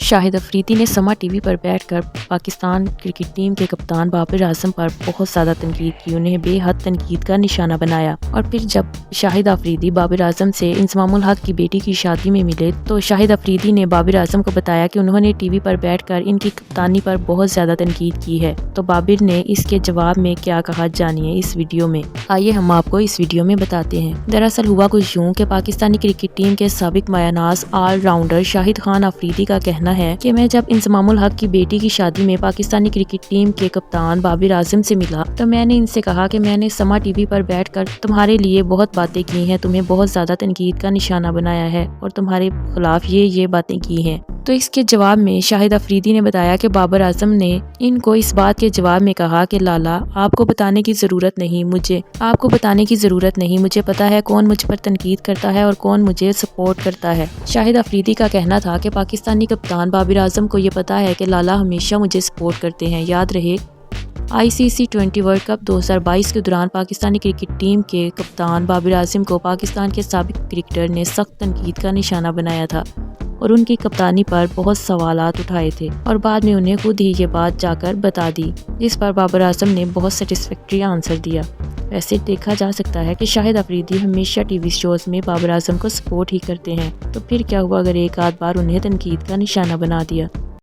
شاہد افریدی نے سما T V پر بیٹھ کر پاکستان کرکٹ ٹیم کے کپتان بابر اعظم پر بہت زیادہ تنقید کی، انہیں بے حد تنقید کا نشانہ بنایا۔ اور پھر جب شاہد افریدی بابر اعظم سے انضمام الحق کی بیٹی کی شادی میں ملے تو شاہد افریدی نے بابر اعظم کو بتایا کہ انہوں نے ٹی وی پر بیٹھ کر ان کی کپتانی پر بہت زیادہ تنقید کی ہے۔ تو بابر نے اس کے جواب میں کیا کہا، جانیے اس ویڈیو میں۔ آئیے ہم آپ کو اس ویڈیو میں بتاتے ہیں۔ دراصل ہوا کچھ یوں کہ پاکستانی کرکٹ ٹیم کے سابق مایہ ناز آل راؤنڈر شاہد خان افریدی کا کہنا ہے کہ میں جب انضمام الحق کی بیٹی کی شادی میں پاکستانی کرکٹ ٹیم کے کپتان بابر اعظم سے ملا تو میں نے ان سے کہا کہ میں نے سما ٹی وی پر بیٹھ کر تمہارے لیے بہت باتیں کی ہیں، تمہیں بہت زیادہ تنقید کا نشانہ بنایا ہے اور تمہارے خلاف یہ باتیں کی ہیں۔ تو اس کے جواب میں شاہد افریدی نے بتایا کہ بابر اعظم نے ان کو اس بات کے جواب میں کہا کہ لالا آپ کو بتانے کی ضرورت نہیں، مجھے پتا ہے کون مجھ پر تنقید کرتا ہے اور کون مجھے سپورٹ کرتا ہے۔ شاہد افریدی کا کہنا تھا کہ پاکستانی کپتان بابر اعظم کو یہ پتا ہے کہ لالا ہمیشہ مجھے سپورٹ کرتے ہیں۔ یاد رہے ICC T20 ورلڈ کپ 2022 کے دوران پاکستانی کرکٹ ٹیم کے کپتان بابر اعظم کو پاکستان کے سابق کرکٹر نے سخت تنقید کا نشانہ بنایا تھا اور ان کی کپتانی پر بہت سوالات اٹھائے تھے اور بعد میں انہیں خود ہی یہ بات جا کر بتا دی، جس پر بابر اعظم نے بہت سیٹسفیکٹری آنسر دیا۔ ویسے دیکھا جا سکتا ہے کہ شاہد افریدی ہمیشہ ٹی وی شوز میں بابر اعظم کو سپورٹ ہی کرتے ہیں، تو پھر کیا ہوا اگر ایک آدھ بار انہیں تنقید کا نشانہ بنا دیا۔